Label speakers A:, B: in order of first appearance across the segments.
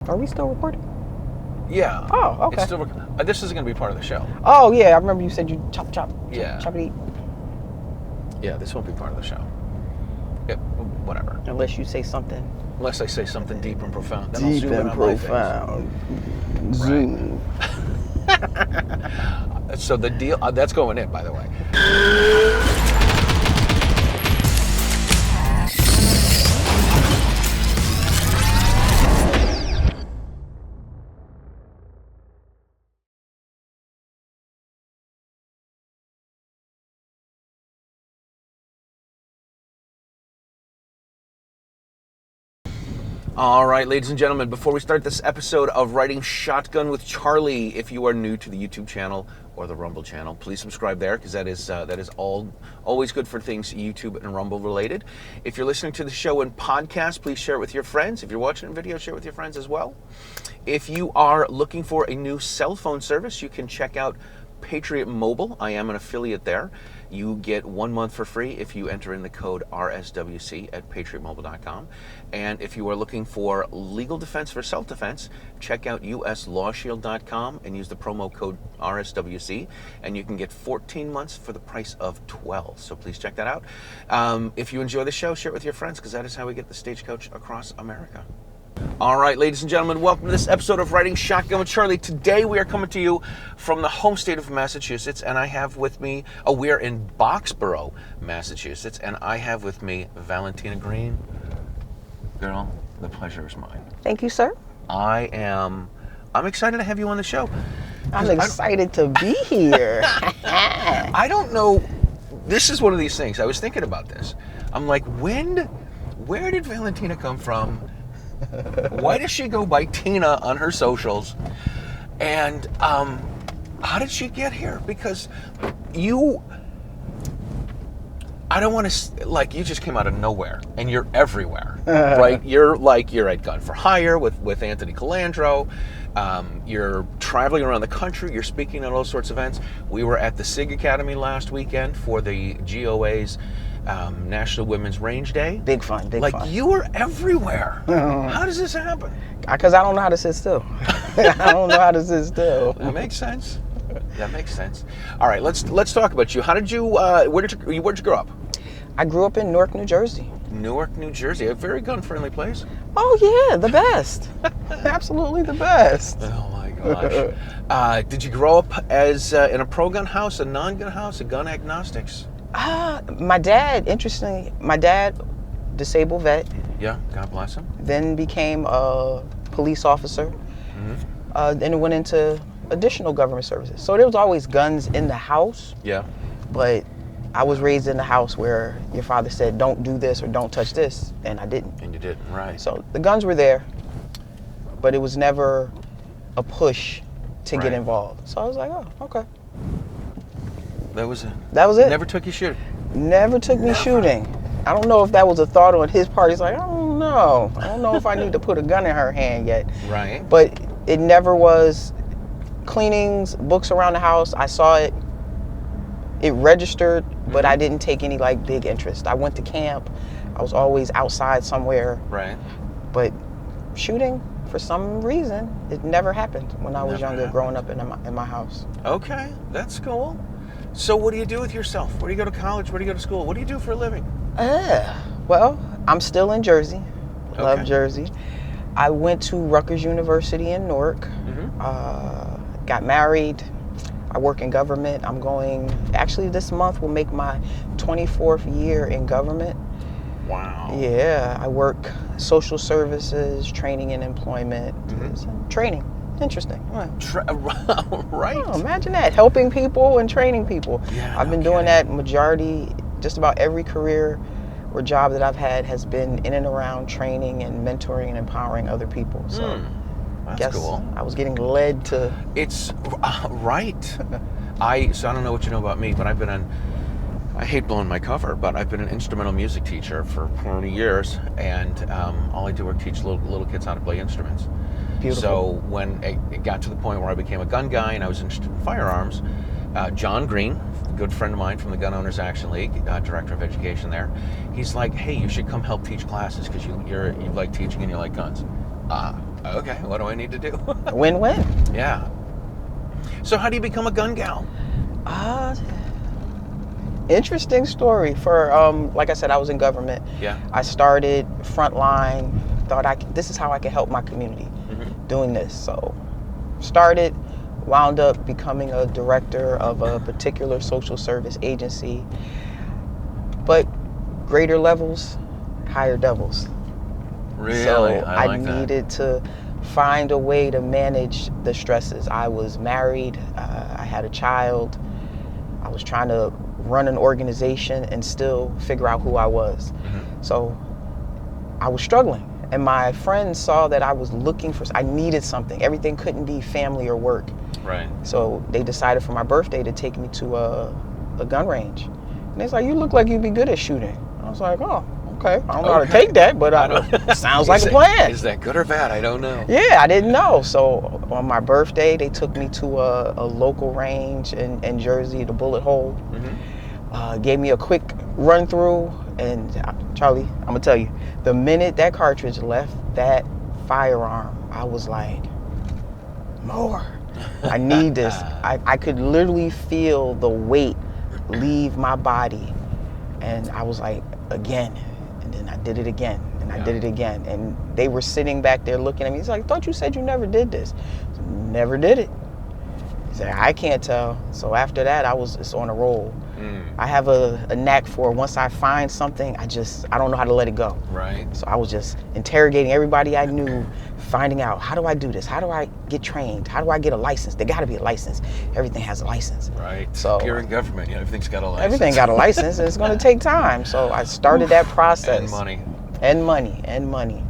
A: Are we still recording?
B: Yeah.
A: Oh, okay.
B: It's still, this is going to be part of the show.
A: Oh, yeah. I remember you said you chop,
B: Yeah.
A: chop it, eat.
B: Yeah, this won't be part of the show. Yeah, whatever.
A: Unless you say something.
B: Unless I say something deep and profound. Then I'll
A: Deep
B: zoom in
A: and
B: on
A: profound. Zoom.
B: My face. So the deal, that's going in, by the way. All right, ladies and gentlemen, before we start this episode of Riding Shotgun with Charlie, if you are new to the YouTube channel or the Rumble channel, please subscribe there because that is always good for things YouTube and Rumble related. If you're listening to the show in podcast, please share it with your friends. If you're watching a video, share it with your friends as well. If you are looking for a new cell phone service, you can check out Patriot Mobile. I am an affiliate there. You get 1 month for free if you enter in the code RSWC at patriotmobile.com. And if you are looking for legal defense for self-defense, check out uslawshield.com and use the promo code RSWC, and you can get 14 months for the price of 12. So please check that out. If you enjoy the show, share it with your friends, because that is how we get the stagecoach across America. All right, ladies and gentlemen, welcome to this episode of Riding Shotgun with Charlie. Today we are coming to you from the home state of Massachusetts, and I have with me, we are in Boxborough, Massachusetts, and I have with me Valentina Green. Girl, the pleasure is mine.
A: Thank you, sir.
B: I'm excited to have you on the show.
A: I'm excited to be here.
B: I don't know, this is one of these things, I was thinking about this. I'm like, where did Valentina come from? Why does she go by Tina on her socials? And how did she get here? Because I don't want to, like, you just came out of nowhere and you're everywhere, right? You're at Gun for Hire with Anthony Calandro. You're traveling around the country. You're speaking at all sorts of events. We were at the Sig Academy last weekend for the GOA's National Women's Range Day.
A: Big fun.
B: Like, you were everywhere. How does this happen?
A: Because I don't know how to sit still. I don't know how to sit still.
B: That makes sense. All right, let's talk about you. How did you? Where'd you grow up?
A: I grew up in Newark, New Jersey.
B: Newark, New Jersey, a very gun-friendly place.
A: Oh yeah, the best. Absolutely the best.
B: Oh my gosh. Did you grow up as in a pro-gun house, a non-gun house, a gun agnostics?
A: My dad, interestingly, disabled vet.
B: Yeah, God bless him.
A: Then became a police officer. Mm-hmm. Then went into additional government services. So there was always guns in the house.
B: Yeah.
A: But I was raised in the house where your father said, don't do this or don't touch this, and I didn't.
B: And you didn't, right.
A: So the guns were there, but it was never a push to get involved. So I was like, oh, okay.
B: That was it.
A: That was it.
B: Never took you shooting?
A: Never took me shooting. I don't know if that was a thought on his part. He's like, I don't know. I don't know if I need to put a gun in her hand yet.
B: Right.
A: But it never was cleanings, books around the house. I saw it. It registered, but I didn't take any like big interest. I went to camp. I was always outside somewhere.
B: Right.
A: But shooting, for some reason, it never happened when I was younger, growing up in my house.
B: Okay, that's cool. So what do you do with yourself? Where do you go to college? Where do you go to school? What do you do for a living?
A: Well, I'm still in Jersey.
B: Okay.
A: Love Jersey. I went to Rutgers University in Newark. Got married. I work in government. I'm going, actually this month will make my 24th year in government.
B: Wow.
A: Yeah, I work social services, training and employment, training. Interesting.
B: Right.
A: Oh, imagine that, helping people and training people.
B: Yeah,
A: I've been doing that majority, just about every career or job that I've had has been in and around training and mentoring and empowering other people. So
B: that's cool.
A: I was getting led to.
B: It's right. So I don't know what you know about me, but I hate blowing my cover, but I've been an instrumental music teacher for 20 years, and all I do is teach little kids how to play instruments.
A: Beautiful.
B: So when it got to the point where I became a gun guy and I was interested in firearms, John Green, a good friend of mine from the Gun Owners Action League, director of education there, he's like, hey, you should come help teach classes because you like teaching and you like guns. Okay, what do I need to do?
A: Win-win.
B: Yeah. So how do you become a gun gal?
A: Interesting story. For like I said, I was in government.
B: Yeah.
A: I started frontline. Thought this is how I can help my community doing this. So started, wound up becoming a director of a particular social service agency. But greater levels, higher devils.
B: Really?
A: So
B: I like that.
A: needed to find a way to manage the stresses. I was married. I had a child. I was trying to run an organization and still figure out who I was. So I was struggling. And my friends saw that I was looking for, I needed something. Everything couldn't be family or work.
B: Right.
A: So they decided for my birthday to take me to a gun range. And they was like, you look like you'd be good at shooting. I was like, oh, okay. I don't know how to take that, but it sounds like a plan.
B: Is that good or bad? I don't know.
A: Yeah, I didn't know. So on my birthday, they took me to a local range in Jersey, the Bullet Hole. Gave me a quick run through, and Charlie, I'm gonna tell you, the minute that cartridge left that firearm, I was like, more. I need this. I could literally feel the weight leave my body, and I was like, again, and then I did it again, and I did it again, and they were sitting back there looking at me. He's like, I thought you said you never did this. I said, never did it. He said, I can't tell. So after that, it's on a roll. I have a knack for, once I find something, I don't know how to let it go.
B: Right.
A: So I was just interrogating everybody I knew, finding out, how do I do this? How do I get trained? How do I get a license? There got to be a license. Everything has a license.
B: Right.
A: So
B: you're in government, everything's got a license.
A: Everything got a license, and it's going to take time. So I started that process.
B: And money.
A: And money, and money.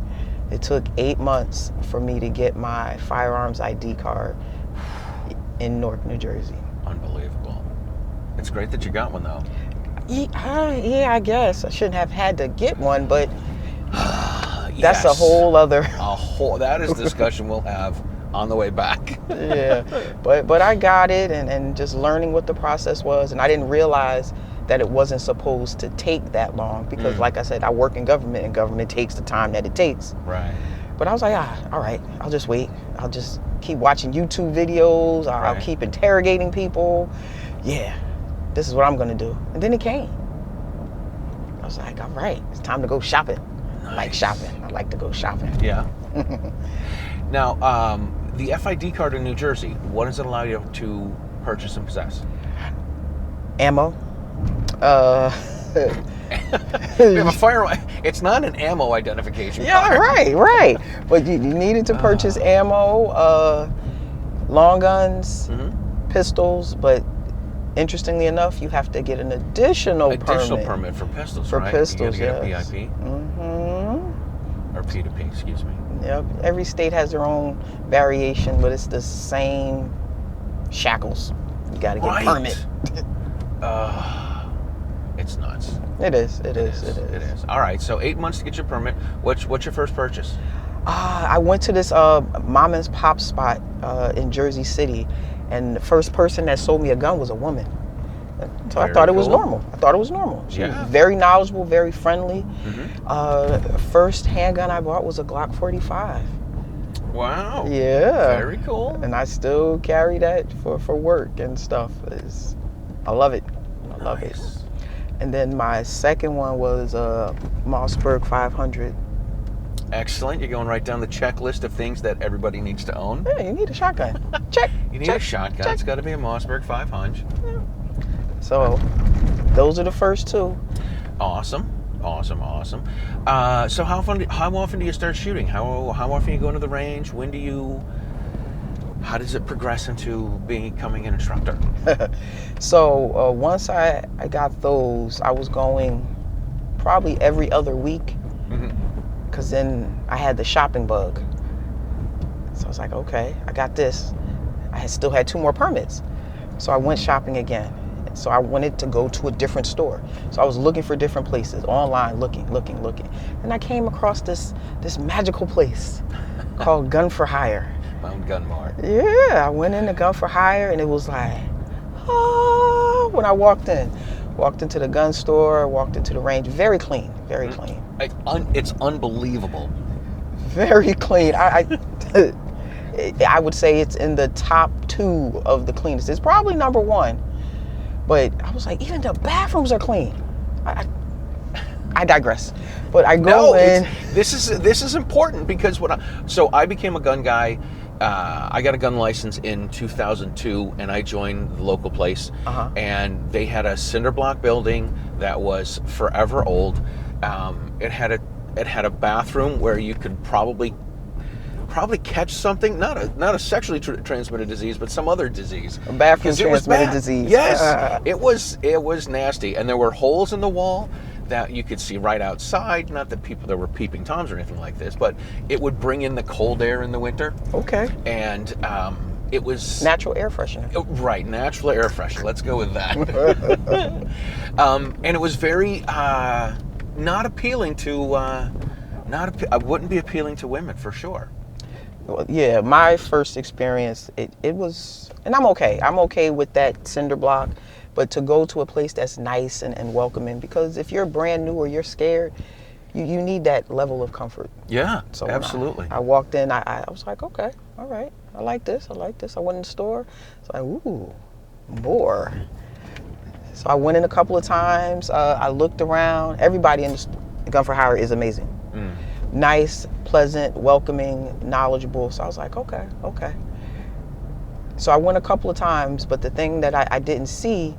A: It took 8 months for me to get my firearms ID card in Newark, New Jersey.
B: Unbelievable. It's great that you got one, though.
A: Yeah, I guess. I shouldn't have had to get one, but
B: Yes.
A: that's a whole other...
B: That is a discussion we'll have on the way back.
A: Yeah, but I got it, and just learning what the process was, and I didn't realize that it wasn't supposed to take that long, because like I said, I work in government, and government takes the time that it takes.
B: Right.
A: But I was like, all right, I'll just wait. I'll just keep watching YouTube videos. I'll keep interrogating people. Yeah, this is what I'm gonna do. And then it came. I was like, all right, it's time to go shopping. Nice. I like shopping. I like to go shopping.
B: Yeah. Now, the FID card in New Jersey, what does it allow you to purchase and possess?
A: Ammo.
B: We have a firearm. It's not an ammo identification card.
A: Yeah, right. But you needed to purchase ammo, long guns, pistols, but interestingly enough, you have to get an additional
B: permit for pistols,
A: for
B: right?
A: pistols,
B: you gotta get
A: yes.
B: a PIP? Or P2P, excuse me.
A: Yep. Every state has their own variation, but it's the same shackles. You got to get a permit.
B: It's nuts.
A: It is.
B: It is. All right, so 8 months to get your permit. What's your first purchase?
A: I went to this mom and pop spot in Jersey City, and the first person that sold me a gun was a woman. So I thought it was normal. She was very knowledgeable, very friendly. First handgun I bought was a Glock 45.
B: Wow.
A: Yeah.
B: Very cool.
A: And I still carry that for work and stuff. I love it. I love it. And then my second one was a Mossberg 500.
B: Excellent. You're going right down the checklist of things that everybody needs to own.
A: Yeah, you need a shotgun. Check.
B: You need a shotgun. Check. It's got to be a Mossberg 500.
A: Yeah. So those are the first two.
B: Awesome. So how often do you start shooting? How often you go into the range? How does it progress into becoming an instructor?
A: So once I got those, I was going probably every other week, because then I had the shopping bug. So I was like, okay, I got this. I still had 2 more permits. So I went shopping again. So I wanted to go to a different store. So I was looking for different places, online, looking. And I came across this magical place called Gun for Hire.
B: Mount Gun Mart.
A: Yeah, I went into Gun for Hire, and it was like, when I walked into the gun store, walked into the range, very clean.
B: It's unbelievable.
A: very clean. I would say it's in the top 2 of the cleanest. It's probably number 1. But I was like, even the bathrooms are clean. I digress. But I go in.
B: This is important because I became a gun guy. I got a gun license in 2002, and I joined the local place. And they had a cinder block building that was forever old. It had a bathroom where you could probably catch something, not a sexually transmitted disease, but some other disease.
A: A bathroom transmitted disease.
B: Yes, it was nasty, and there were holes in the wall that you could see right outside. Not that there were peeping toms or anything like this, but it would bring in the cold air in the winter.
A: Okay.
B: And it was
A: natural air freshener.
B: Right, natural air freshener. Let's go with that. And it was very not appealing to. I wouldn't be appealing to women for sure.
A: Yeah, my first experience, it was, and I'm okay with that cinder block, but to go to a place that's nice and welcoming, because if you're brand new or you're scared, you need that level of comfort.
B: Yeah,
A: so
B: absolutely.
A: I walked in, I was like, okay, all right, I like this. I went in the store, so ooh, more. So I went in a couple of times, I looked around. Everybody in the Gun for Hire is amazing. Nice, pleasant, welcoming, knowledgeable. So I was like, okay. So I went a couple of times, but the thing that I didn't see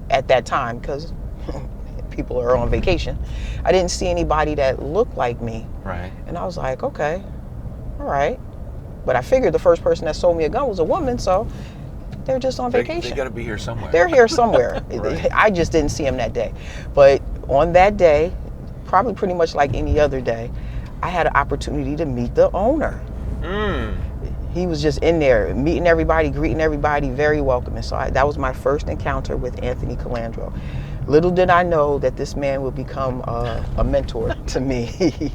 A: at that time, because people are on vacation, I didn't see anybody that looked like me.
B: Right.
A: And I was like, okay, all right. But I figured the first person that sold me a gun was a woman, so they're just on vacation.
B: They got to be here somewhere.
A: They're here somewhere.
B: Right.
A: I just didn't see them that day. But on that day, probably pretty much like any other day, I had an opportunity to meet the owner. He was just in there, meeting everybody, greeting everybody, very welcoming. So that was my first encounter with Anthony Calandro. Little did I know that this man would become a mentor to me.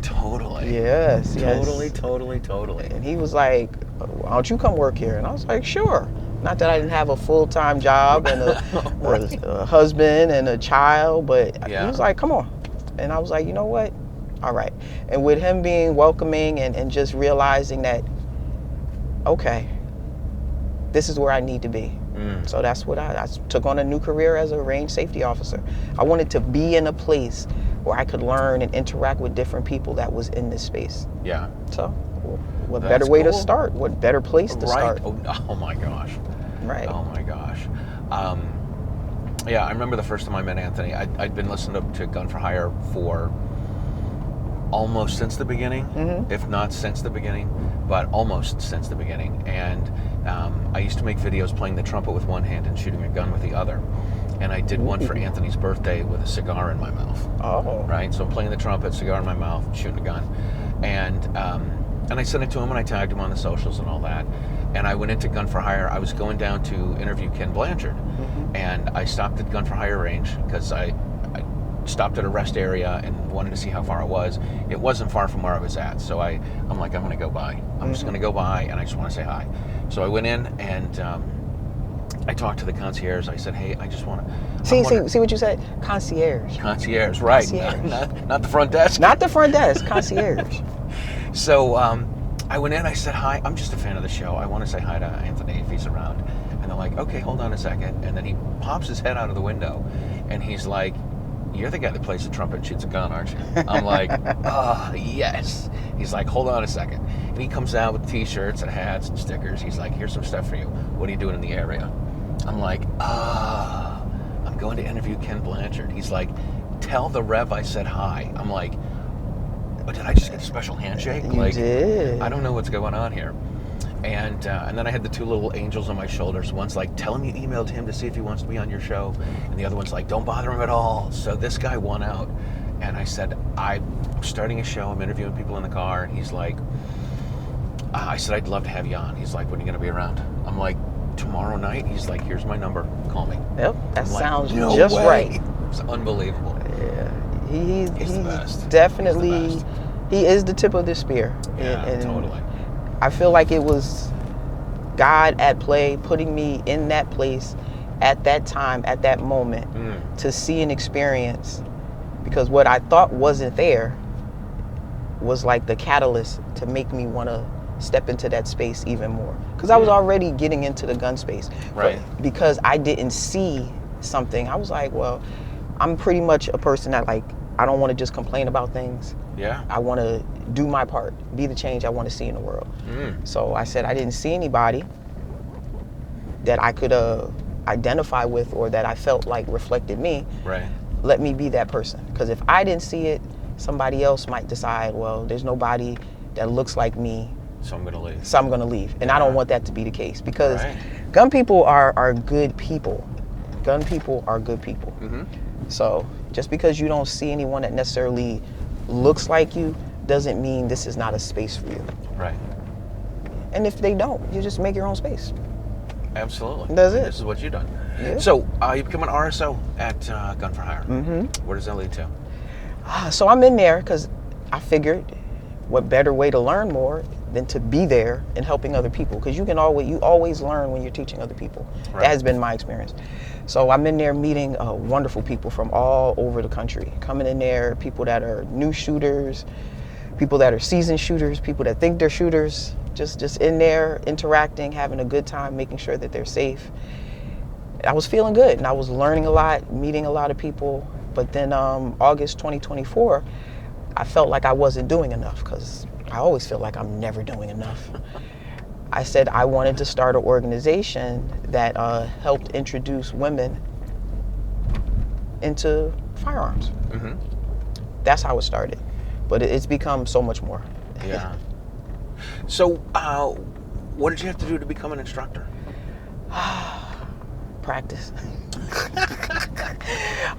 B: Totally.
A: Yes.
B: Totally.
A: And he was like, why don't you come work here? And I was like, sure. Not that I didn't have a full-time job and a husband and a child, but he was like, come on. And I was like, you know what? All right. And with him being welcoming and just realizing that, okay, this is where I need to be. So that's what I took on a new career as a range safety officer. I wanted to be in a place where I could learn and interact with different people that was in this space.
B: Yeah.
A: So what better way to start? What better place to start?
B: Oh my gosh.
A: Right.
B: Oh my gosh. Yeah, I remember the first time I met Anthony. I'd been listening to Gun for Hire for almost since the beginning, if not since the beginning, but almost since the beginning. And I used to make videos playing the trumpet with one hand and shooting a gun with the other. And I did one for Anthony's birthday with a cigar in my mouth. Oh. Right? So I'm playing the trumpet, cigar in my mouth, shooting a gun. And I sent it to him and I tagged him on the socials and all that. And I went into Gun for Hire. I was going down to interview Ken Blanchard. And I stopped at Gun for Hire range because I stopped at a rest area and wanted to see how far it was. It wasn't far from where I was at. So I'm like, I'm going to go by. I'm just going to go by and I just want to say hi. So I went in and I talked to the concierge. I said, hey, I just want to...
A: See what you said? Concierge.
B: Concierge, right.
A: Concierge.
B: Not the front desk.
A: Not the front desk, concierge.
B: So I went in, I said, hi, I'm just a fan of the show. I want to say hi to Anthony if he's around. And they're like, okay, hold on a second. And then he pops his head out of the window and he's like, you're the guy that plays the trumpet and shoots a gun, aren't you? I'm like, yes. He's like, hold on a second. And he comes out with t-shirts and hats and stickers. He's like, here's some stuff for you. What are you doing in the area? I'm like, I'm going to interview Ken Blanchard. He's like, tell the Rev I said hi. I'm like, oh, did I just get a special handshake?
A: You did.
B: I don't know what's going on here. And then I had the two little angels on my shoulders. One's like, tell him you emailed him to see if he wants to be on your show. And the other one's like, don't bother him at all. So this guy won out. And I said, I'm starting a show. I'm interviewing people in the car. And he's like, I said, I'd love to have you on. He's like, when are you going to be around? I'm like, tomorrow night. He's like, here's my number. Call me.
A: Yep, that sounds
B: like, no
A: just
B: way.
A: right.
B: It's unbelievable.
A: Yeah, he's
B: the best.
A: Definitely, he is the tip of the spear.
B: Yeah,
A: and
B: totally.
A: I feel like it was God at play, putting me in that place at that time, at that moment, to see and experience. because what I thought wasn't there was like the catalyst to make me want to step into that space even more, because I was already getting into the gun space,
B: right?
A: But because I didn't see something, I was like, well, I'm pretty much a person that, like, I don't want to just complain about things.
B: Yeah.
A: I want to do my part, be the change I want to see in the world. So I said I didn't see anybody that I could identify with, or that I felt like reflected me.
B: Right.
A: Let me be that person, because if I didn't see it, somebody else might decide, well, there's nobody that looks like me,
B: so I'm gonna leave.
A: So I'm gonna leave. And I don't want that to be the case, because
B: Right.
A: gun people are good people. Gun people are good people. So just because you don't see anyone that necessarily looks like you doesn't mean this is not a space for you.
B: Right.
A: And if they don't, you just make your own space.
B: Absolutely.
A: That's it.
B: This is what you've done.
A: Yeah.
B: So you become an RSO at Gun for Hire. Where does that lead to?
A: So I'm in there because I figured, what better way to learn more than to be there and helping other people, because you always learn when you're teaching other people.
B: Right.
A: That has been my experience. So I'm in there meeting wonderful people from all over the country, coming in there, people that are new shooters, people that are seasoned shooters, people that think they're shooters, just in there interacting, having a good time, making sure that they're safe. I was feeling good, and I was learning a lot, meeting a lot of people. But then August 2024, I felt like I wasn't doing enough, because I always feel like I'm never doing enough. I said I wanted to start an organization that helped introduce women into firearms. That's how it started. But it's become so much more.
B: Yeah. So what did you have to do to become an instructor?
A: Practice.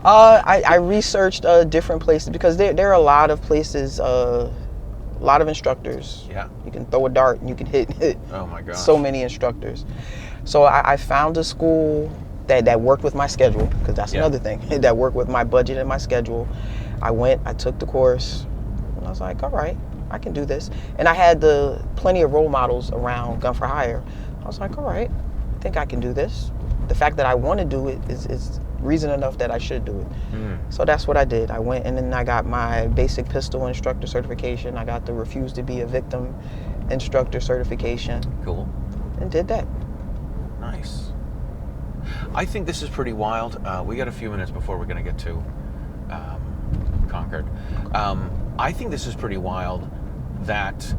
A: I researched different places, because there are a lot of places, a lot of instructors.
B: Yeah.
A: You can throw a dart and you can hit
B: Oh my gosh.
A: so many instructors. So I found a school that worked with my schedule, because that's another thing, that worked with my budget and my schedule. I went, I took the course, and I was like, all right, I can do this. And I had plenty of role models around Gun for Hire. I was like, all right, I think I can do this. The fact that I want to do it is reason enough that I should do it. So that's what I did. I went, and then I got my basic pistol instructor certification. I got the refuse to be a victim instructor certification.
B: Cool.
A: And did that.
B: Nice. I think this is pretty wild. We got a few minutes before we're going to get to Concord. I think this is pretty wild that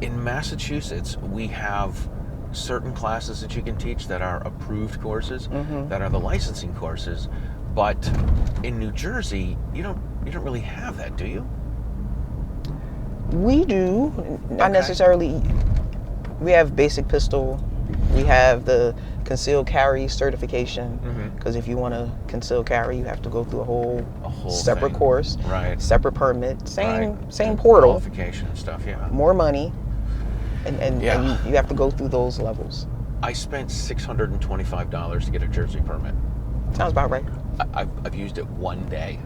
B: in Massachusetts we have certain classes that you can teach that are approved courses, that are the licensing courses, but in New Jersey you don't really have that, do you?
A: We do, not necessarily. We have basic pistol. We have the concealed carry certification, because if you want to conceal carry, you have to go through a whole separate course,
B: right?
A: Separate permit, same
B: And
A: portal,
B: qualification and stuff. Yeah.
A: more money, and you have to go through those levels.
B: I spent $625 to get a Jersey permit.
A: Sounds about right.
B: I've used it one day.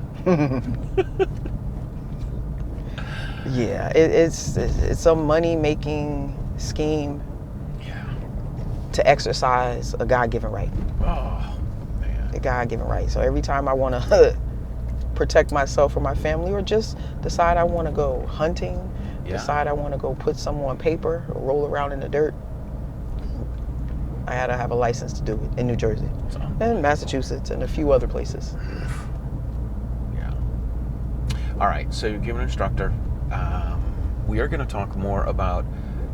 A: Yeah, it's a money-making scheme.
B: Yeah.
A: To exercise a God-given right.
B: Oh man.
A: A God-given right. So every time I want to protect myself or my family, or just decide I want to go hunting, decide I want to go put some on paper or roll around in the dirt, I had to have a license to do it in New Jersey and Massachusetts and a few other places.
B: Yeah. All right, so you're an instructor. We are going to talk more about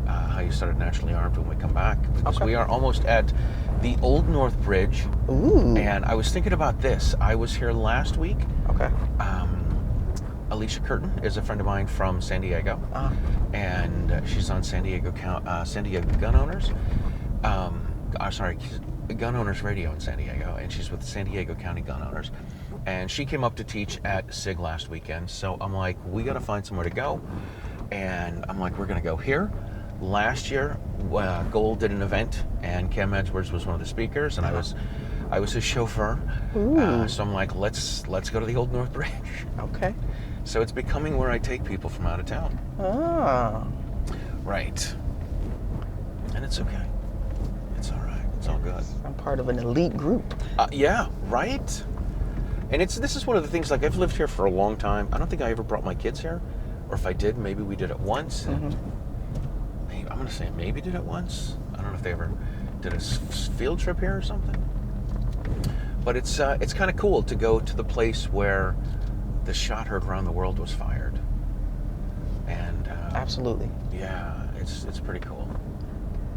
B: how you started Naturally Armed when we come back, because we are almost at the Old North Bridge.
A: Ooh.
B: And I was thinking about this. I was here last week.
A: Okay.
B: Alicia Curtin is a friend of mine from San Diego, and she's on San Diego Gun Owners. Gun Owners Radio in San Diego, and she's with the San Diego County Gun Owners. And she came up to teach at SIG last weekend. So I'm like, we got to find somewhere to go. And I'm like, we're going to go here. Last year, Gold did an event, and Cam Edwards was one of the speakers, and I was his chauffeur. So I'm like, let's go to the Old North Bridge.
A: Okay.
B: So it's becoming where I take people from out of town.
A: Ah.
B: Right. And it's okay. It's all right. It's all good.
A: I'm part of an elite group.
B: Yeah, right? And this is one of the things, like, I've lived here for a long time. I don't think I ever brought my kids here. Or if I did, maybe we did it once.
A: Mm-hmm.
B: Maybe, I'm going to say maybe did it once. I don't know if they ever did a field trip here or something. But it's kind of cool to go to the place where the shot heard around the world was fired. And
A: Absolutely.
B: yeah, it's pretty cool.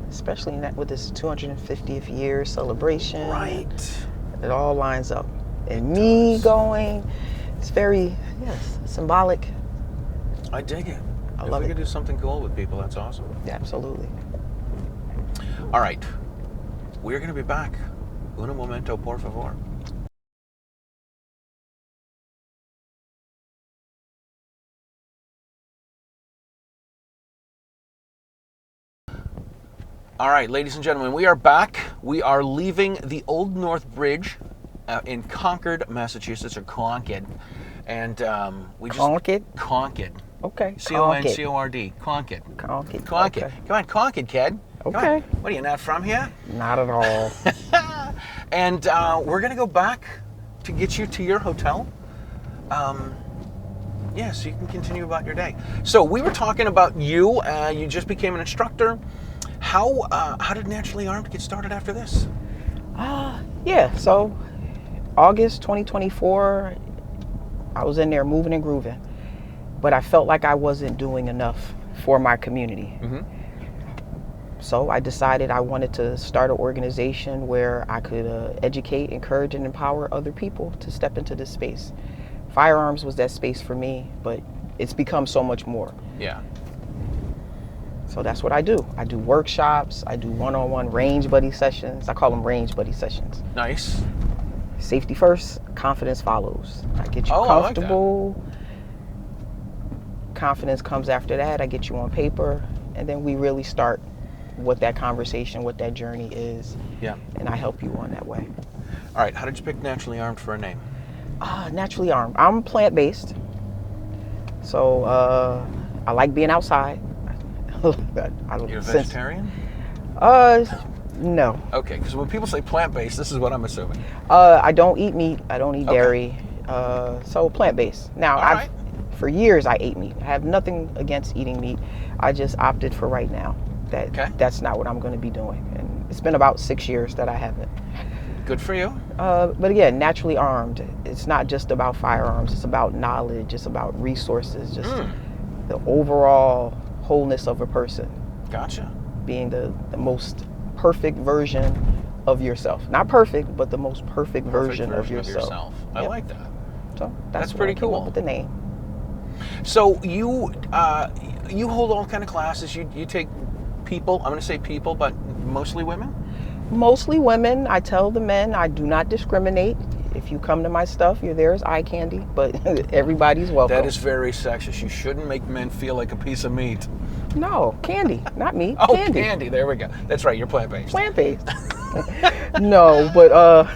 A: Especially with this 250th year celebration.
B: Right.
A: It all lines up. And me going, it's very, symbolic.
B: I dig it.
A: I
B: If
A: love
B: we
A: it.
B: could do something cool with people, that's awesome.
A: Yeah, absolutely.
B: All right. We're going to be back. Un momento, por favor. All right, ladies and gentlemen, we are back. We are leaving the Old North Bridge in Concord, Massachusetts, or Concord. And we just...
A: Concord?
B: Concord.
A: Okay.
B: Concord. Concord.
A: Concord.
B: Concord.
A: Okay.
B: Come on, Concord, kid. Come
A: Okay.
B: on. What, are you not from here?
A: Not at all.
B: And we're going to go back to get you to your hotel. Yeah, so you can continue about your day. So we were talking about you. You just became an instructor. How did Naturally Armed get started after this?
A: Yeah, so August 2024, I was in there moving and grooving, but I felt like I wasn't doing enough for my community.
B: Mm-hmm.
A: So I decided I wanted to start an organization where I could educate, encourage, and empower other people to step into this space. Firearms was that space for me, but it's become so much more.
B: Yeah.
A: So that's what I do. I do workshops, I do one-on-one range buddy sessions. I call them range buddy sessions.
B: Nice.
A: Safety first, confidence follows. I get you
B: Oh,
A: comfortable. Confidence comes after that. I get you on paper, and then we really start what that conversation, what that journey is.
B: Yeah.
A: And I help you on that way.
B: All right, how did you pick Naturally Armed for a name?
A: Naturally Armed. I'm plant-based. So I like being outside.
B: You're a vegetarian?
A: No.
B: Okay, because when people say plant-based, this is what I'm assuming.
A: I don't eat meat. I don't eat
B: Okay.
A: dairy. So plant-based. Now,
B: All right.
A: for years I ate meat. I have nothing against eating meat. I just opted for right now that that's not what I'm going to be doing. And it's been about 6 years that I haven't.
B: Good for you.
A: But again, Naturally Armed. It's not just about firearms. It's about knowledge. It's about resources. Just the overall wholeness of a person.
B: Gotcha.
A: Being the most perfect version of yourself. Not perfect, but the most perfect version of yourself.
B: I like that.
A: So
B: That's
A: what
B: pretty
A: I came up
B: cool.
A: with the name.
B: So you hold all kind of classes. You take people. I'm going to say people, but mostly women.
A: Mostly women. I tell the men I do not discriminate. If you come to my stuff, you're there as eye candy, but everybody's welcome.
B: That is very sexist. You shouldn't make men feel like a piece of meat.
A: No, candy, not meat.
B: Oh,
A: candy.
B: candy. There we go. That's right. You're plant-based.
A: Plant-based. No, but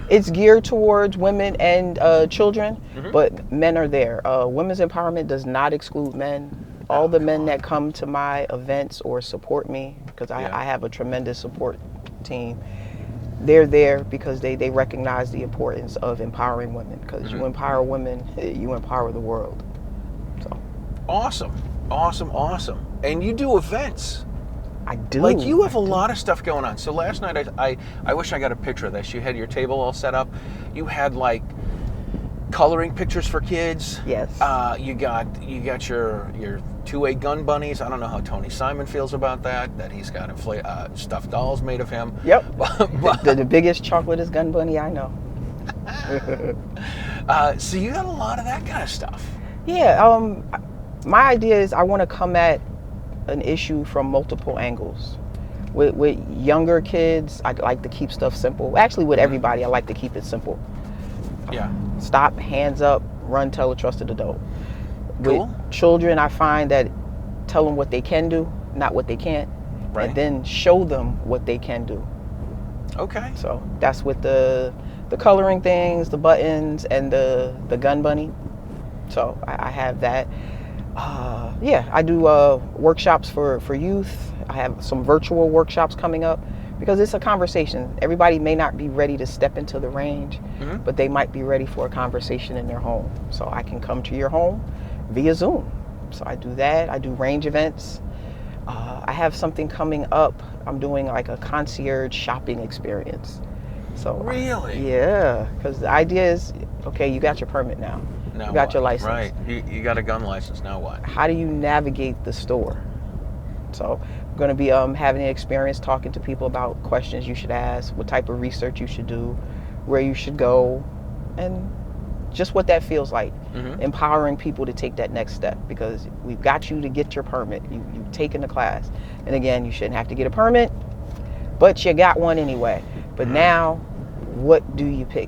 A: it's geared towards women and children, but men are there. Women's empowerment does not exclude men. All the men that come to my events or support me, because I have a tremendous support team, they're there because they recognize the importance of empowering women. Because you empower women, you empower the world. So
B: Awesome. And you do events.
A: I do.
B: Like, you have a lot of stuff going on. So last night, I wish I got a picture of this. You had your table all set up. You had, like, coloring pictures for kids.
A: Yes.
B: You got your 2A gun bunnies. I don't know how Tony Simon feels about that. That he's got stuffed dolls made of him.
A: Yep. the biggest chocolatest gun bunny I know.
B: So you got a lot of that kind of stuff.
A: Yeah. My idea is I want to come at an issue from multiple angles. With younger kids, I like to keep stuff simple. Actually, with everybody, I like to keep it simple.
B: Yeah.
A: Stop, hands up, run, tell a trusted adult.
B: Cool.
A: With children, I find that tell them what they can do, not what they can't,
B: Right.
A: and then show them what they can do.
B: Okay.
A: So that's with the coloring things, the buttons, and the gun bunny. So I have that. I do workshops for youth. I have some virtual workshops coming up because it's a conversation. Everybody may not be ready to step into the range, but they might be ready for a conversation in their home. So I can come to your home via Zoom. So I do that. I do range events. I have something coming up. I'm doing like a concierge shopping experience. So
B: really,
A: yeah, because the idea is, okay, you got your permit now.
B: Now
A: You got
B: what?
A: your license.
B: Right. You got a gun license. Now what?
A: How do you navigate the store? So I'm going to be having an experience talking to people about questions you should ask, what type of research you should do, where you should go, and just what that feels like. Empowering people to take that next step, because we've got you to get your permit. You've taken the class. And again, you shouldn't have to get a permit, but you got one anyway. But now, what do you pick?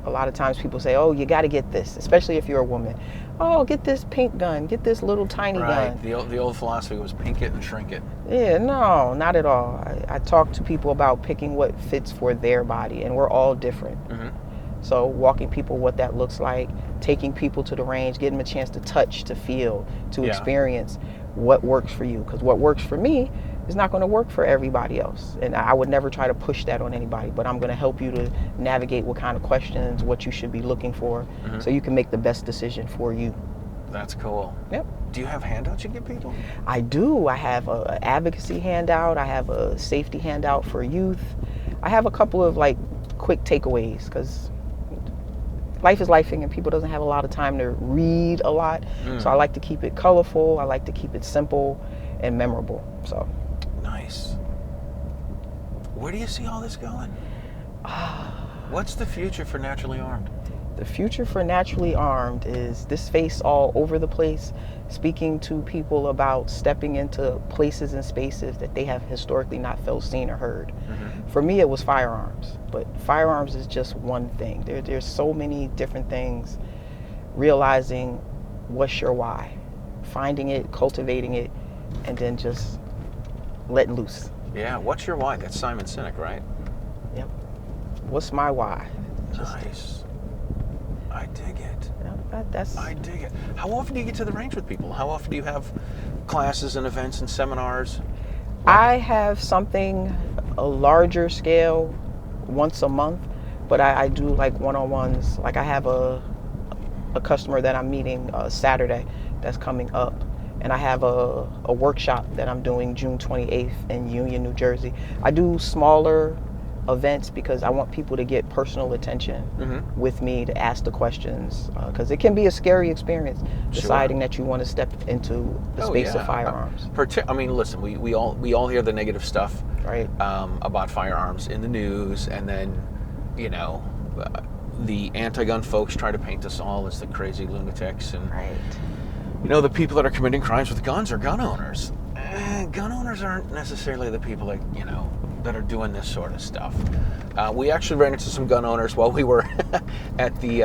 A: A lot of times people say, oh, you got to get this, especially if you're a woman. Oh, get this pink gun, get this little tiny gun.
B: The old philosophy was pink it and shrink it.
A: Yeah, no, not at all. I talk to people about picking what fits for their body, and we're all different. So walking people what that looks like, taking people to the range, getting them a chance to touch, to feel, to experience what works for you. Because what works for me is not going to work for everybody else. And I would never try to push that on anybody, but I'm going to help you to navigate what kind of questions, what you should be looking for, so you can make the best decision for you.
B: That's cool.
A: Yep.
B: Do you have handouts you give people?
A: I do. I have an advocacy handout. I have a safety handout for youth. I have a couple of like quick takeaways, because life is lifing and people doesn't have a lot of time to read a lot. So I like to keep it colorful. I like to keep it simple and memorable. So
B: nice. Where do you see all this going? What's the future for Naturally Armed?
A: The future for Naturally Armed is this face all over the place, speaking to people about stepping into places and spaces that they have historically not felt, seen, or heard. For me, it was firearms, but firearms is just one thing. There's so many different things. Realizing what's your why, finding it, cultivating it, and then just letting loose.
B: Yeah, what's your why? That's Simon Sinek, right?
A: Yep. What's my why?
B: Nice. I dig it.
A: That's.
B: I dig it. How often do you get to the range with people? How often do you have classes and events and seminars?
A: I have something a larger scale once a month, but I do like one-on-ones. Like I have a customer that I'm meeting Saturday that's coming up, and I have a workshop that I'm doing June 28th in Union, New Jersey. I do smaller events because I want people to get personal attention with me, to ask the questions, because it can be a scary experience deciding that you want to step into the space of firearms.
B: I mean, listen, we all hear the negative stuff about firearms in the news, and then the anti-gun folks try to paint us all as the crazy lunatics, and the people that are committing crimes with guns are gun owners. Gun owners aren't necessarily the people that are doing this sort of stuff. We actually ran into some gun owners while we were at the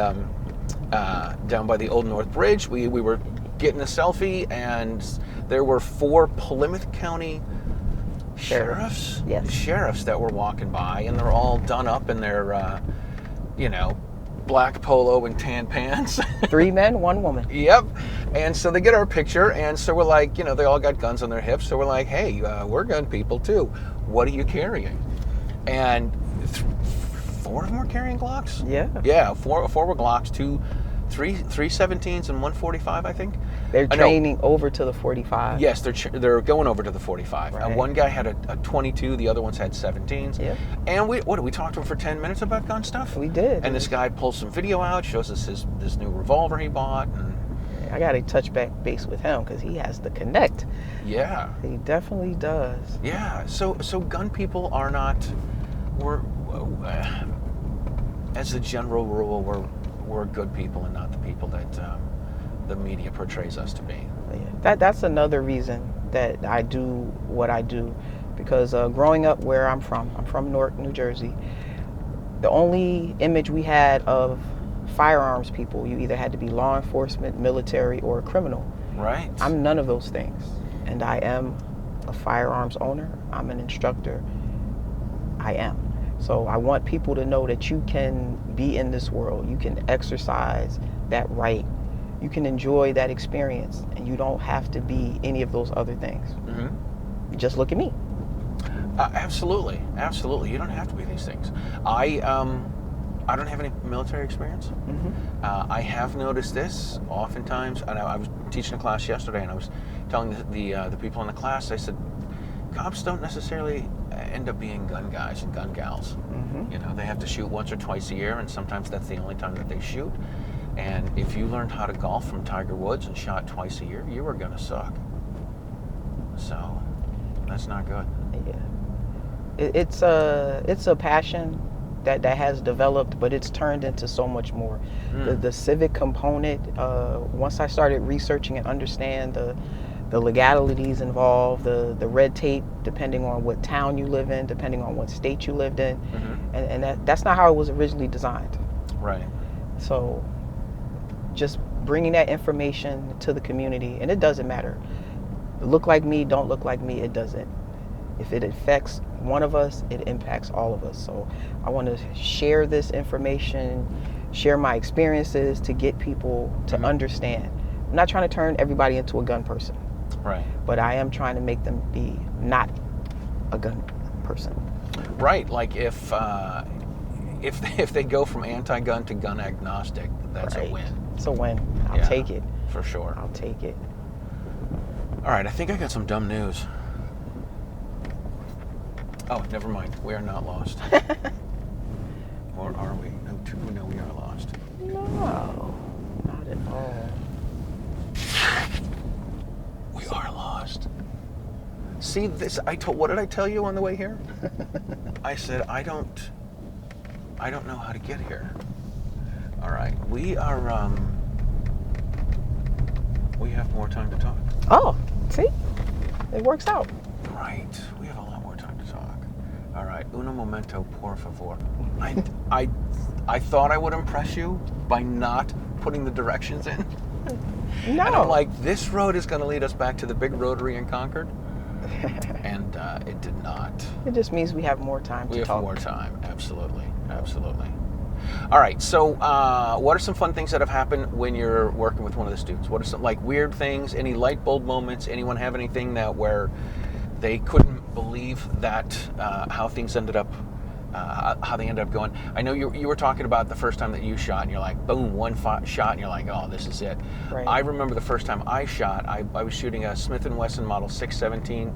B: down by the Old North Bridge. We were getting a selfie, and there were 4 Plymouth County sheriffs that were walking by, and they're all done up in their black polo and tan pants.
A: 3 men, 1 woman.
B: Yep. And so they get our picture, and so we're like, they all got guns on their hips, so we're like, hey, we're gun people too. What are you carrying? And 4 of them were carrying Glocks? Yeah, 4 were Glocks, 3 17s and 145, I think.
A: They're training over to the 45.
B: Yes, they're going over to the 45. One guy had a 22, the other ones had 17s.
A: Yeah.
B: And we talked to him for 10 minutes about gun stuff?
A: We did.
B: And this guy pulls some video out, shows us this new revolver he bought. And
A: I got to touch back base with him because he has the connect.
B: Yeah.
A: He definitely does.
B: Yeah. So gun people are not, as a general rule, we're good people and not the people that the media portrays us to be.
A: That's another reason that I do what I do, because growing up where I'm from Newark, New Jersey, the only image we had of firearms people, you either had to be law enforcement, military, or a criminal.
B: Right. I'm
A: none of those things, and I am a firearms owner. I'm an instructor. I am. So I want people to know that you can be in this world. You can exercise that right. You can enjoy that experience, and you don't have to be any of those other things. Just look at me.
B: Absolutely. You don't have to be these things. I don't have any military experience. I have noticed this oftentimes, and I was teaching a class yesterday, and I was telling the people in the class, I said, cops don't necessarily end up being gun guys and gun gals. You know, they have to shoot once or twice a year, and sometimes that's the only time that they shoot. And if you learned how to golf from Tiger Woods and shot twice a year, you were gonna suck. So that's not good.
A: Yeah, it's a passion that has developed, but it's turned into so much more. The civic component. Once I started researching and understand the legalities involved, the red tape, depending on what town you live in, depending on what state you lived in, and that's not how it was originally designed.
B: Right.
A: So just bringing that information to the community, and it doesn't matter. Look like me, don't look like me, it doesn't. If it affects one of us, it impacts all of us. So I want to share this information, share my experiences to get people to understand. I'm not trying to turn everybody into a gun person.
B: Right.
A: But I am trying to make them be not a gun person.
B: Right. Like if they go from anti-gun to gun agnostic, that's a win.
A: It's a win. I'll take it.
B: For sure.
A: I'll take it.
B: All right, I think I got some dumb news. Oh, never mind. We are not lost. Or are we? No, we are lost.
A: No, not at all.
B: We are lost. See this? What did I tell you on the way here? I said I don't know how to get here. All right, we are. We have more time to talk.
A: Oh, see, it works out.
B: Right, we have a lot more time to talk. All right, uno momento, por favor. I thought I would impress you by not putting the directions in.
A: No.
B: And I'm like, this road is going to lead us back to the big rotary in Concord. And it did not.
A: It just means we have more time to talk.
B: We have more time, absolutely. All right, so what are some fun things that have happened when you're working with one of the students? What are some like weird things, any light bulb moments? Anyone have anything that where they couldn't believe that how things ended up, how they ended up going? I know you were talking about the first time that you shot, and you're like, boom, one shot, and you're like, oh, this is it.
A: Right.
B: I remember the first time I shot, I was shooting a Smith & Wesson Model 617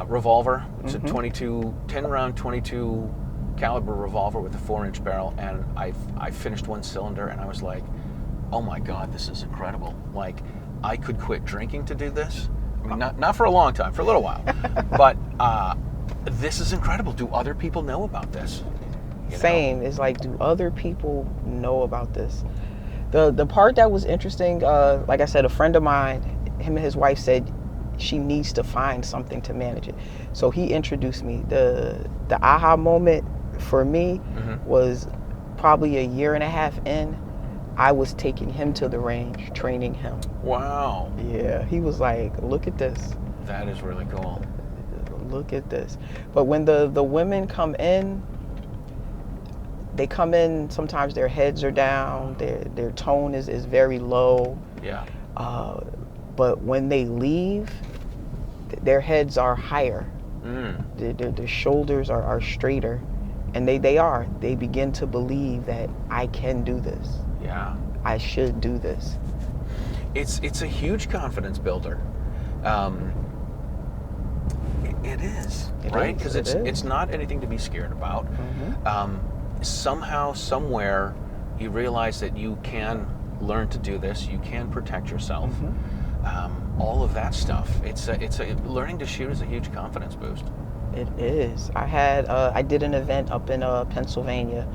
B: revolver. It's a 10-round 22 caliber revolver with a 4-inch barrel, and I finished one cylinder, and I was like, oh my God, this is incredible. Like, I could quit drinking to do this. I mean, not for a long time, for a little while, but this is incredible. Do other people know about this?
A: Same. It's like, do other people know about this? The part that was interesting, like I said, a friend of mine, him and his wife said she needs to find something to manage it. So he introduced me. The aha moment for me was probably a year and a half in. I was taking him to the range, training him.
B: Wow.
A: Yeah, he was like, look at this.
B: That is really cool.
A: Look at this. But when the women come in, they come in, sometimes their heads are down, their tone is very low.
B: Yeah.
A: But when they leave, their heads are higher. Their shoulders are straighter. And they begin to believe that I can do this.
B: Yeah.
A: I should do this.
B: It's a huge confidence builder. It is, right? Because it's not anything to be scared about. Somehow, somewhere, you realize that you can learn to do this. You can protect yourself. All of that stuff. It's a learning to shoot is a huge confidence boost.
A: It is. I did an event up in Pennsylvania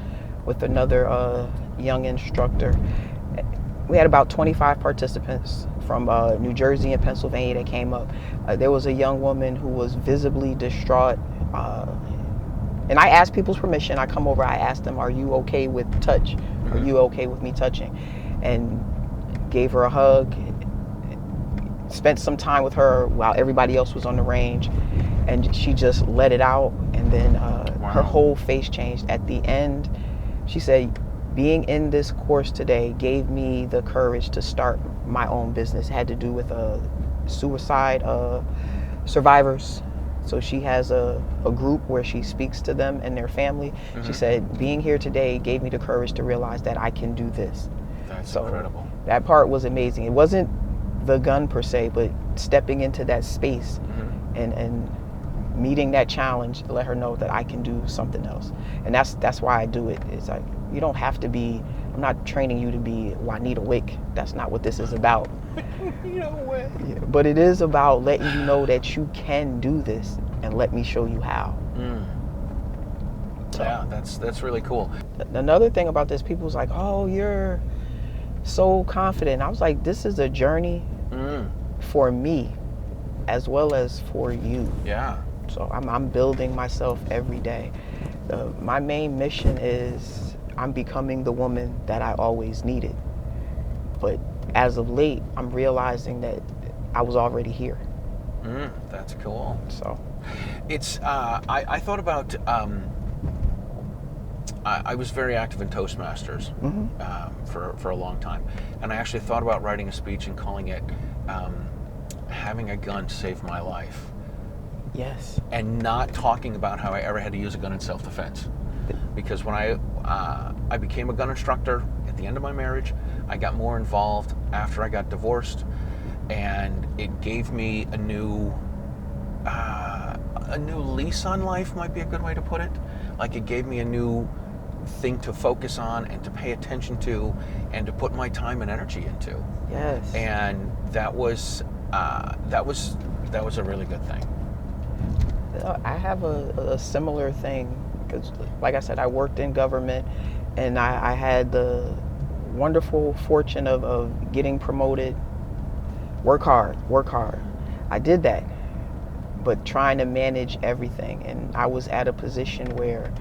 A: with another young instructor. We had about 25 participants from New Jersey and Pennsylvania that came up. There was a young woman who was visibly distraught. And I asked people's permission. I come over, I asked them, are you okay with touch? Are you okay with me touching? And gave her a hug, spent some time with her while everybody else was on the range. And she just let it out. And then her whole face changed. At the end, she said, being in this course today gave me the courage to start my own business. It had to do with suicide survivors. So she has a group where she speaks to them and their family. She said, being here today gave me the courage to realize that I can do this.
B: That's
A: so
B: incredible.
A: That part was amazing. It wasn't the gun per se, but stepping into that space and meeting that challenge to let her know that I can do something else. And that's why I do it. It's like, you don't have to be, I'm not training you to be Juanita Wick. That's not what this is about.
B: No way.
A: Yeah, but it is about letting you know that you can do this and let me show you how.
B: So, yeah, that's really cool.
A: Another thing about this, people's like, oh, you're so confident. I was like, this is a journey for me as well as for you.
B: Yeah.
A: So I'm building myself every day. My main mission is I'm becoming the woman that I always needed. But as of late, I'm realizing that I was already here.
B: That's cool.
A: So
B: it's I thought about I was very active in Toastmasters for a long time, and I actually thought about writing a speech and calling it "Having a Gun Saved My Life."
A: Yes.
B: And not talking about how I ever had to use a gun in self-defense, because when I became a gun instructor at the end of my marriage, I got more involved after I got divorced, and it gave me a new lease on life, might be a good way to put it. Like, it gave me a new thing to focus on and to pay attention to and to put my time and energy into.
A: Yes.
B: And that was a really good thing.
A: I have a similar thing because, like I said, I worked in government, and I had the wonderful fortune of getting promoted. Work hard. I did that, but trying to manage everything, and I was at a position where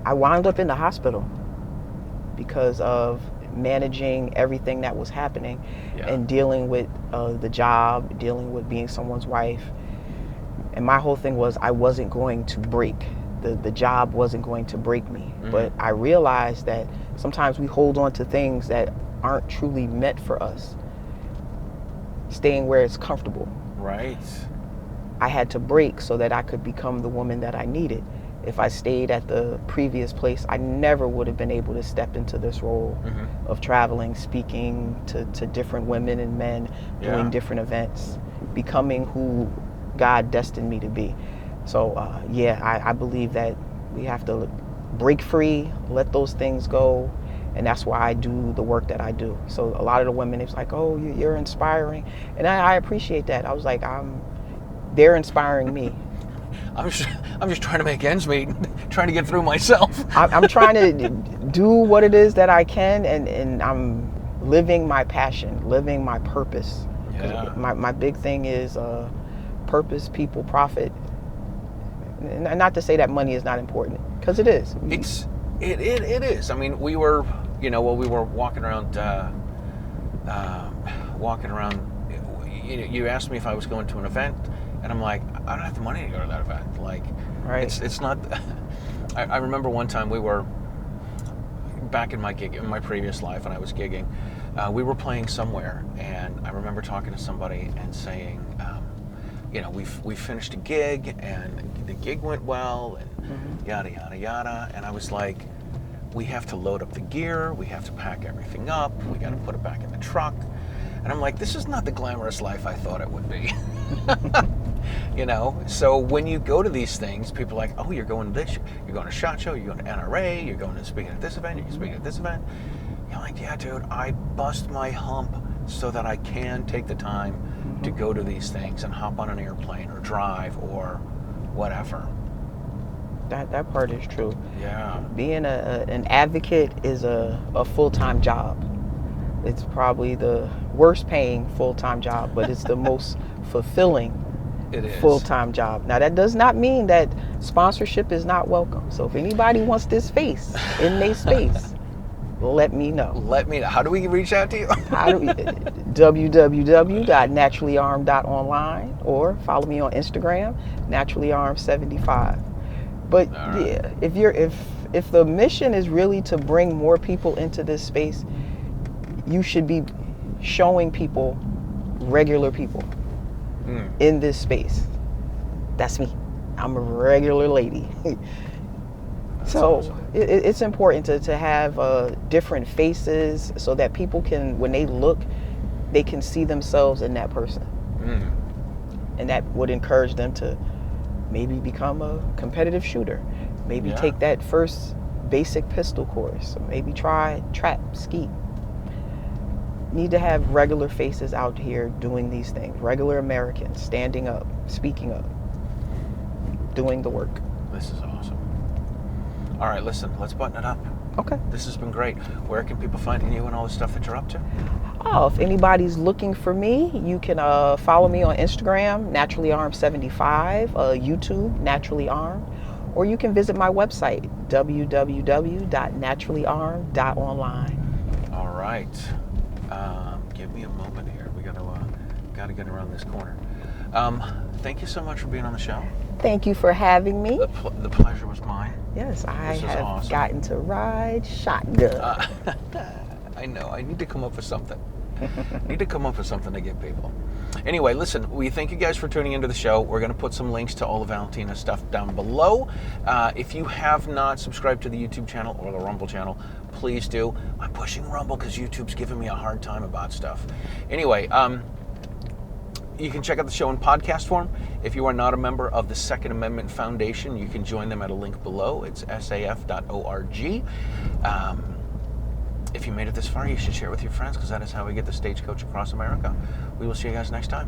A: I wound up in the hospital because of managing everything that was happening and dealing with the job, dealing with being someone's wife. And my whole thing was I wasn't going to break. The job wasn't going to break me. But I realized that sometimes we hold on to things that aren't truly meant for us, staying where it's comfortable.
B: Right.
A: I had to break so that I could become the woman that I needed. If I stayed at the previous place, I never would have been able to step into this role of traveling, speaking to different women and men, doing different events, becoming who God destined me to be. So I believe that we have to break free, let those things go, and that's why I do the work that I do. So a lot of the women, it's like, oh, you're inspiring, and I appreciate that. I was like, they're inspiring me.
B: I'm just trying to make ends meet, trying to get through myself.
A: I'm trying to do what it is that I can, and I'm living my passion, living my purpose.
B: Yeah.
A: My big thing is purpose, people, profit. And not to say that money is not important, because it is.
B: It is. I mean, we were walking around. You asked me if I was going to an event, and I'm like, I don't have the money to go to that event. Like,
A: right.
B: It's not. I remember one time we were back in my previous life, and I was gigging. We were playing somewhere, and I remember talking to somebody and saying, we finished a gig, and the gig went well, and yada yada yada. And I was like, we have to load up the gear, we have to pack everything up, we got to put it back in the truck. And I'm like, this is not the glamorous life I thought it would be. So when you go to these things, people are like, oh, you're going to this, you're going to SHOT Show, you're going to NRA, you're going to speaking at this event, you're speaking at this event. You're like, yeah, dude, I bust my hump so that I can take the time to go to these things and hop on an airplane or drive or whatever.
A: That part is true.
B: Yeah.
A: Being an advocate is a full-time job. It's probably the worst paying full-time job, but it's the most fulfilling full-time job. Now, that does not mean that sponsorship is not welcome. So if anybody wants this space in their space, let me know.
B: How do we reach out to you?
A: www.naturallyarmed.online, or follow me on Instagram, naturallyarmed75. But yeah, if the mission is really to bring more people into this space, you should be showing people, regular people, in this space. That's me. I'm a regular lady. So
B: awesome.
A: it's important to have different faces so that people can, when they look, they can see themselves in that person. And that would encourage them to maybe become a competitive shooter, maybe take that first basic pistol course, or maybe try trap, skeet. Need to have regular faces out here doing these things, regular Americans standing up, speaking up, doing the work.
B: This is awesome. All right, listen, let's button it up.
A: Okay.
B: This has been great. Where can people find you and all the stuff that you're up to?
A: Oh, if anybody's looking for me, you can follow me on Instagram, naturallyarmed75, YouTube, Naturally Armed, or you can visit my website, www.naturallyarmed.online.
B: All right. Give me a moment here. We gotta get around this corner. Thank you so much for being on the show.
A: Thank you for having me.
B: The pleasure was mine.
A: Yes, I have
B: awesome.
A: gotten to ride shotgun.
B: I know. I need to come up with something. Need to come up with something to give people. Anyway, listen, we thank you guys for tuning into the show. We're going to put some links to all the Valentina stuff down below. If you have not subscribed to the YouTube channel or the Rumble channel, please do. I'm pushing Rumble because YouTube's giving me a hard time about stuff. Anyway, you can check out the show in podcast form. If you are not a member of the Second Amendment Foundation, you can join them at a link below. It's saf.org. If you made it this far, you should share it with your friends because that is how we get the stagecoach across America. We will see you guys next time.